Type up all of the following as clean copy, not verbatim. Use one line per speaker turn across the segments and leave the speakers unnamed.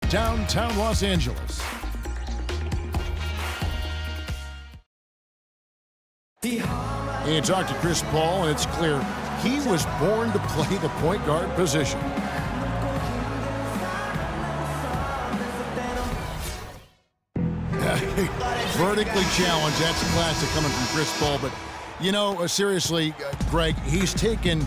downtown Los Angeles. You talk to Chris Paul, and it's clear he was born to play the point guard position. Vertically challenged. That's a classic coming from Chris Paul. But, you know, seriously, Greg, he's taken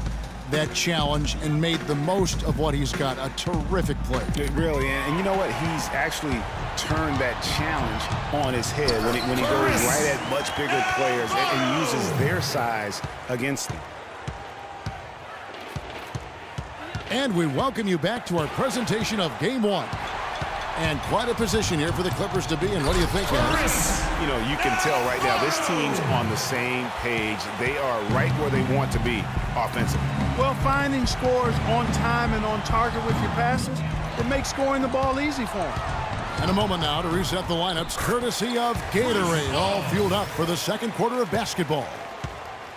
that challenge and made the most of what he's got. A terrific play.
Really, and you know what? He's actually turned that challenge on his head when he goes right at much bigger players and uses their size against them.
And we welcome you back to our presentation of Game 1. And quite a position here for the Clippers to be in. What do you think, guys?
You know, you can tell right now this team's on the same page. They are right where they want to be offensively.
Well, finding scores on time and on target with your passes, it makes scoring the ball easy for them.
And a moment now to reset the lineups, courtesy of Gatorade, all fueled up for the second quarter of basketball.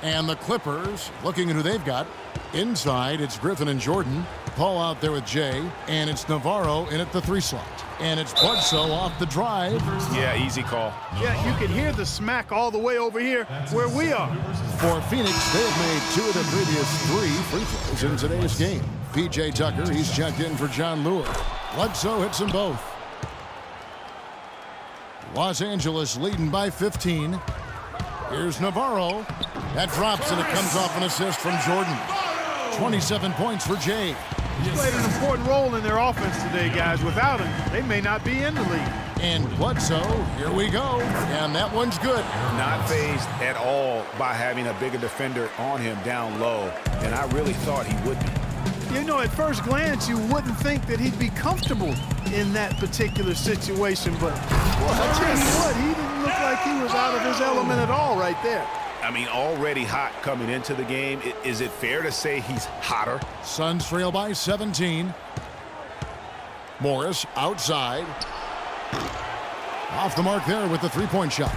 And the Clippers, looking at who they've got. Inside, it's Griffin and Jordan. Paul out there with Jay. And it's Navarro in at the 3 slot. And it's Bledsoe off the drive.
Yeah, easy call.
Yeah, you can hear the smack all the way over here where we are.
For Phoenix, they have made 2 of the previous 3 free throws in today's game. P.J. Tucker, he's checked in for John Lewis. Bledsoe hits them both. Los Angeles leading by 15. Here's Navarro. That drops, and it comes off an assist from Jordan. 27 points for Jay.
He's played an important role in their offense today, guys. Without him, they may not be in the league.
And Bledsoe, here we go. And that one's good.
Not fazed at all by having a bigger defender on him down low. And I really thought he would be.
You know, at first glance, you wouldn't think that he'd be comfortable in that particular situation. But, well, I tell you what, he didn't look like he was out of his element at all right there.
I mean, already hot coming into the game. Is it fair to say he's hotter?
Suns trail by 17. Morris outside. Off the mark there with the 3-point shot.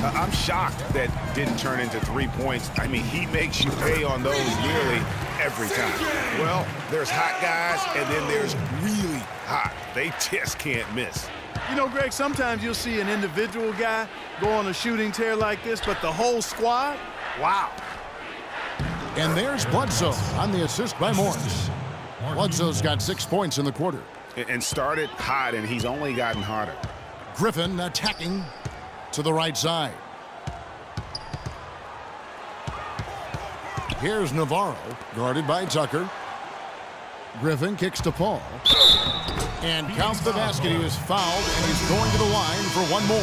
I'm shocked that didn't turn into 3 points. I mean, he makes you pay on those nearly every time. Well, there's hot guys, and then there's really hot. They just can't miss.
You know, Greg, sometimes you'll see an individual guy go on a shooting tear like this, but the whole squad, wow.
And there's Bledsoe on the assist by Morris. Bledsoe's got 6 points in the quarter.
And started hot, and he's only gotten hotter.
Griffin attacking to the right side. Here's Navarro, guarded by Tucker. Griffin kicks to Paul. And counts the basket. He was fouled, and he's going to the line for one more.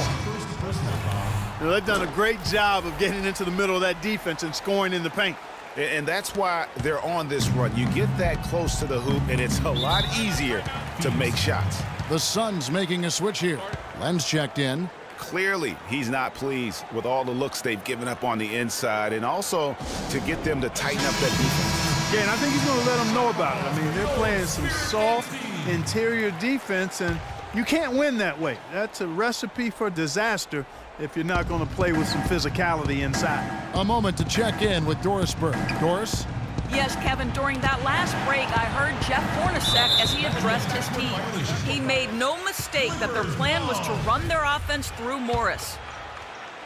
You know, they've done a great job of getting into the middle of that defense and scoring in the paint.
And that's why they're on this run. You get that close to the hoop, and it's a lot easier to make shots.
The Suns making a switch here. Len's checked in.
Clearly, he's not pleased with all the looks they've given up on the inside, and also to get them to tighten up that defense.
Yeah, and I think he's going to let them know about it. I mean, they're playing some soft interior defense, and you can't win that way. That's a recipe for disaster if you're not going to play with some physicality inside.
A moment to check in with Doris Burke. Doris?
Yes, Kevin, during that last break, I heard Jeff Hornacek as he addressed his team. He made no mistake that their plan was to run their offense through Morris.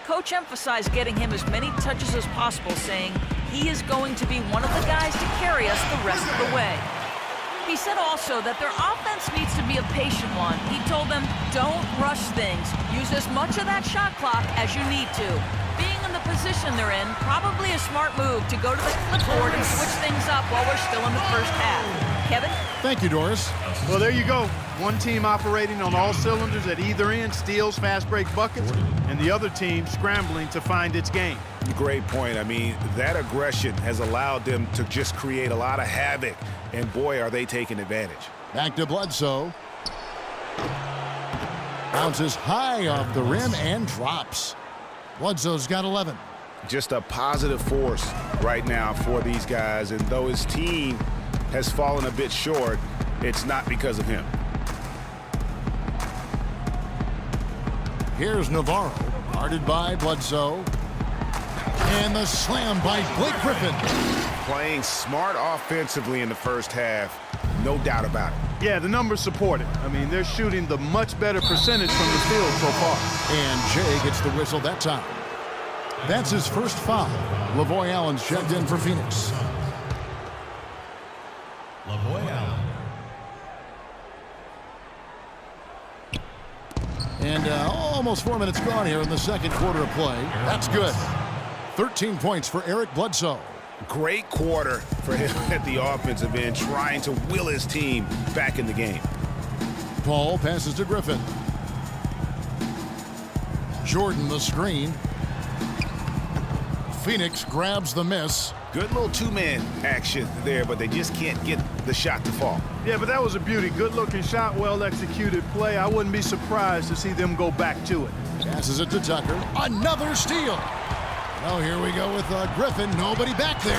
Coach emphasized getting him as many touches as possible, saying he is going to be one of the guys to carry us the rest of the way. He said also that their offense needs to be a patient one. He told them, don't rush things. Use as much of that shot clock as you need to. Being in the position they're in, probably a smart move to go to the clipboard and switch things up while we're still in the first half. Kevin?
Thank you, Doris.
Well, there you go. One team operating on all cylinders at either end, steals, fast break buckets, and the other team scrambling to find its game.
Great point. I mean, that aggression has allowed them to just create a lot of havoc, and boy, are they taking advantage.
Back to Bledsoe. Bounces high off the rim and drops. Bledsoe's got 11.
Just a positive force right now for these guys, and though his team has fallen a bit short, it's not because of him.
Here's Navarro, guarded by Bledsoe. And the slam by Blake Griffin.
Playing smart offensively in the first half, no doubt about it.
Yeah, the numbers support it. I mean, they're shooting the much better percentage from the field so far.
And Jay gets the whistle that time. That's his first foul. Lavoy Allen's checked in for Phoenix.
Lavoy Allen.
And almost 4 minutes gone here in the second quarter of play. That's good. 13 points for Eric Bledsoe.
Great quarter for him at the offensive end, trying to will his team back in the game.
Paul passes to Griffin. Jordan the screen. Phoenix grabs the miss.
Good little two-man action there, but they just can't get the shot to fall.
Yeah, but that was a beauty. Good-looking shot, well-executed play. I wouldn't be surprised to see them go back to it.
Passes it to Tucker. Another steal. Well, here we go with Griffin. Nobody back there.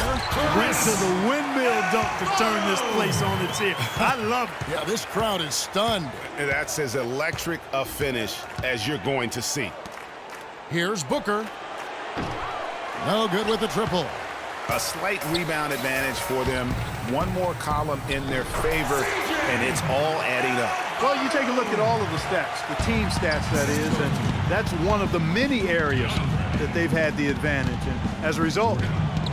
Went to the windmill dunk to turn this place on its ear. I love it.
Yeah, this crowd is stunned.
And that's as electric a finish as you're going to see.
Here's Booker. No good with the triple.
A slight rebound advantage for them. One more column in their favor, and it's all adding up.
Well, you take a look at all of the stats, the team stats, that is, and that's one of the many areas that they've had the advantage. And as a result,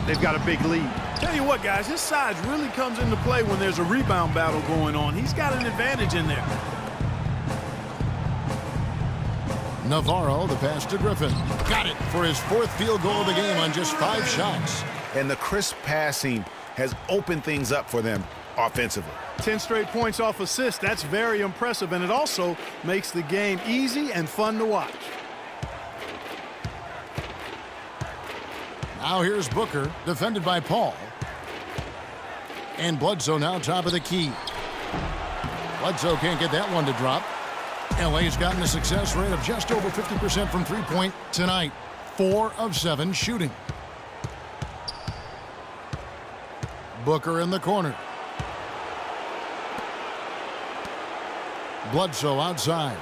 they've got a big lead. Tell you what, guys, his size really comes into play when there's a rebound battle going on. He's got an advantage in there.
Navarro, the pass to Griffin. Got it for his fourth field goal of the game on just 5 shots.
And the crisp passing has opened things up for them offensively.
10 straight points off assists. That's very impressive, and it also makes the game easy and fun to watch.
Now here's Booker, defended by Paul. And Bledsoe now top of the key. Bledsoe can't get that one to drop. LA's gotten a success rate of just over 50% from three-point tonight. 4 of 7 shooting. Booker in the corner. Bledsoe outside.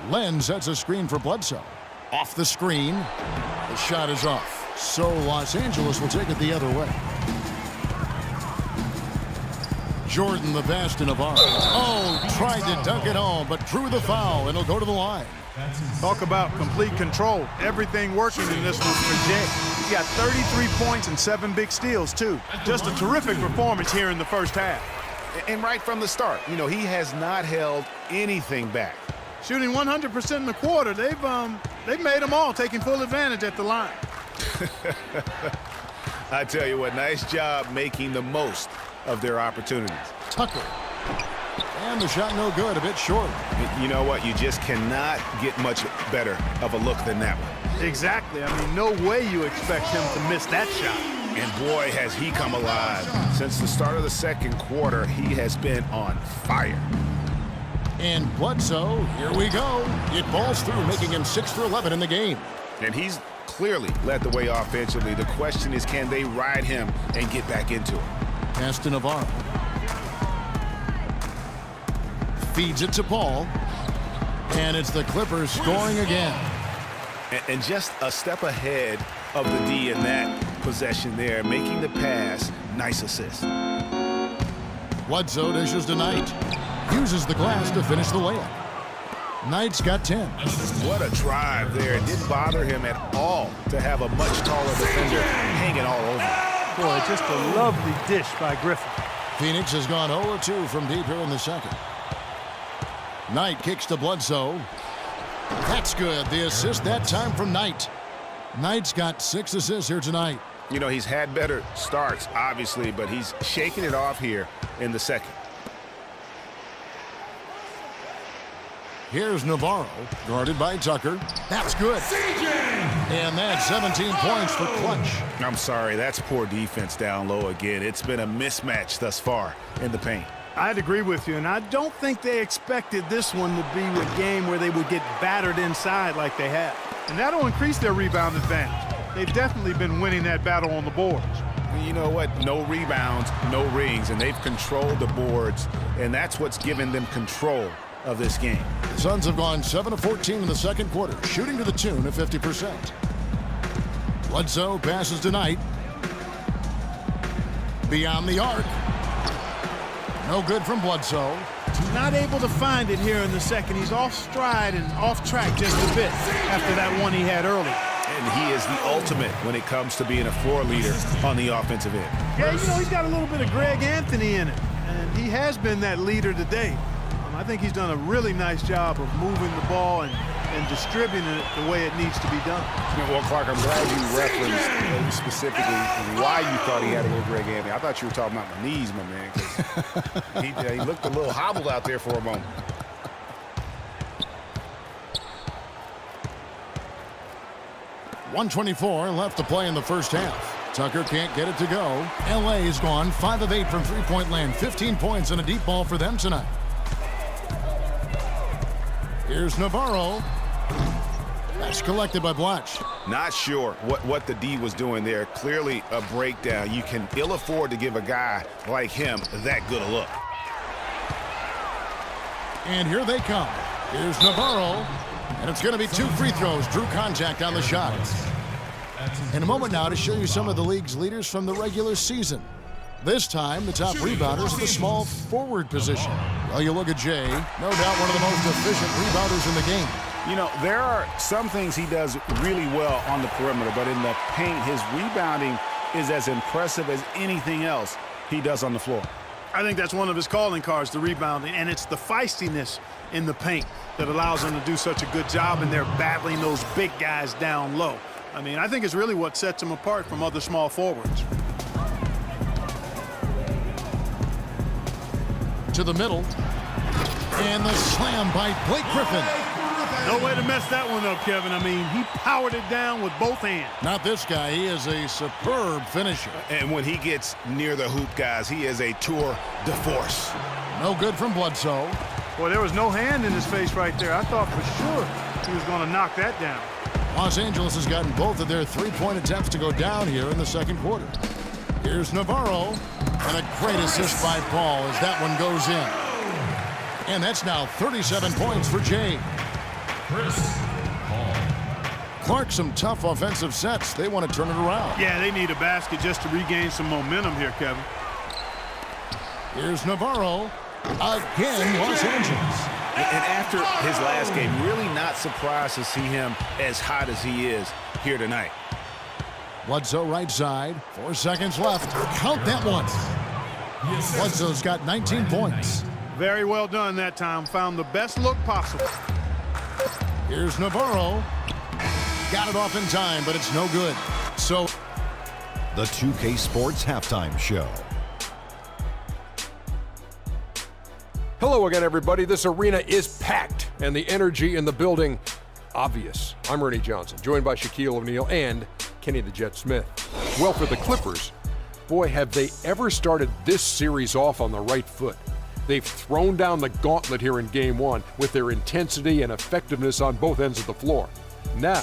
Len sets a screen for Bledsoe. Off the screen. The shot is off. So Los Angeles will take it the other way. Jordan the pass to Navarro. Oh, tried to dunk it home, but drew the foul, and he'll go to the line.
Talk about complete control. Everything working in this one for Jay. He got 33 points and 7 big steals, too. Just a terrific performance here in the first half.
And right from the start, you know, he has not held anything back.
Shooting 100% in the quarter. They've made them all, taking full advantage at the line.
I tell you what, nice job making the most of their opportunities.
Tucker. And the shot no good, a bit short.
You know what? You just cannot get much better of a look than that one.
Exactly. I mean, no way you expect him to miss that shot.
And boy, has he come alive. Since the start of the second quarter, he has been on fire.
And Bledsoe, here we go. It balls through, making him 6 for 11 in the game.
And he's clearly led the way offensively. The question is, can they ride him and get back into it?
Pass to Navarro. Feeds it to Paul. And it's the Clippers scoring again.
And just a step ahead of the D in that possession there, making the pass. Nice assist.
Bledsoe dishes to Knight. Uses the glass to finish the layup. Knight's got 10.
What a drive there. It didn't bother him at all to have a much taller defender hanging all over him.
Boy, just a lovely dish by Griffin.
Phoenix has gone 0-2 from deep here in the second. Knight kicks to Bledsoe. That's good. The assist that time from Knight. Knight's got 6 assists here tonight.
You know, he's had better starts, obviously, but he's shaking it off here in the second.
Here's Navarro, guarded by Tucker. That's good. And that's 17 points for Clutch.
I'm sorry, that's poor defense down low again. It's been a mismatch thus far in the paint.
I'd agree with you, and I don't think they expected this one to be a game where they would get battered inside like they have. And that'll increase their rebound advantage. They've definitely been winning that battle on the boards.
You know what? No rebounds, no rings, and they've controlled the boards, and that's what's given them control of this game.
The Suns have gone 7 of 14 in the second quarter, shooting to the tune of 50%. Bledsoe passes to Knight. Beyond the arc. No good from Bledsoe.
Not able to find it here in the second. He's off stride and off track just a bit after that one he had early.
And he is the ultimate when it comes to being a floor leader on the offensive end.
Yeah, he's got a little bit of Greg Anthony in it, and he has been that leader today. I think he's done a really nice job of moving the ball and distributing it the way it needs to be done.
Well, Clark, I'm glad you referenced specifically why you thought he had a little Greg Anthony. I thought you were talking about my knees, my man, 'cause he looked a little hobbled out there for a moment.
.124 left to play in the first half. Tucker can't get it to go. L.A. is gone 5 of 8 from three-point land. 15 points and a deep ball for them tonight. Here's Navarro. That's collected by Blatch.
Not sure what the D was doing there. Clearly a breakdown. You can ill afford to give a guy like him that good a look.
And here they come. Here's Navarro. And it's going to be 2 free throws. Drew contact on the shot. In a moment now to show you some of the league's leaders from the regular season. This time, the top rebounders at the small forward position. Well, you look at Jay, no doubt one of the most efficient rebounders in the game.
You know, there are some things he does really well on the perimeter, but in the paint, his rebounding is as impressive as anything else he does on the floor.
I think that's one of his calling cards, the rebounding, and it's the feistiness in the paint that allows him to do such a good job, and they're battling those big guys down low. I mean, I think it's really what sets him apart from other small forwards.
To the middle. And the slam by Blake Griffin.
No way to mess that one up, Kevin. I mean, he powered it down with both hands.
Not this guy. He is a superb finisher.
And when he gets near the hoop, guys, he is a tour de force.
No good from Bledsoe.
Boy, there was no hand in his face right there. I thought for sure he was going to knock that down.
Los Angeles has gotten both of their three-point attempts to go down here in the second quarter. Here's Navarro. And a great assist by Paul as that one goes in. And that's now 37 points for Jay. Clark, some tough offensive sets. They want to turn it around.
Yeah, they need a basket just to regain some momentum here, Kevin.
Here's Navarro. Again, Los Angeles.
And after his last game, really not surprised to see him as hot as he is here tonight.
Bledsoe right side. 4 seconds left. Count that one. Bledsoe's got 19 points.
Very well done that time. Found the best look possible.
Here's Navarro. Got it off in time, but it's no good. So,
the 2K Sports Halftime Show.
Hello again, everybody. This arena is packed, and the energy in the building obvious. I'm Ernie Johnson, joined by Shaquille O'Neal and Kenny the Jet Smith. Well, for the Clippers, boy, have they ever started this series off on the right foot. They've thrown down the gauntlet here in Game 1 with their intensity and effectiveness on both ends of the floor. Now,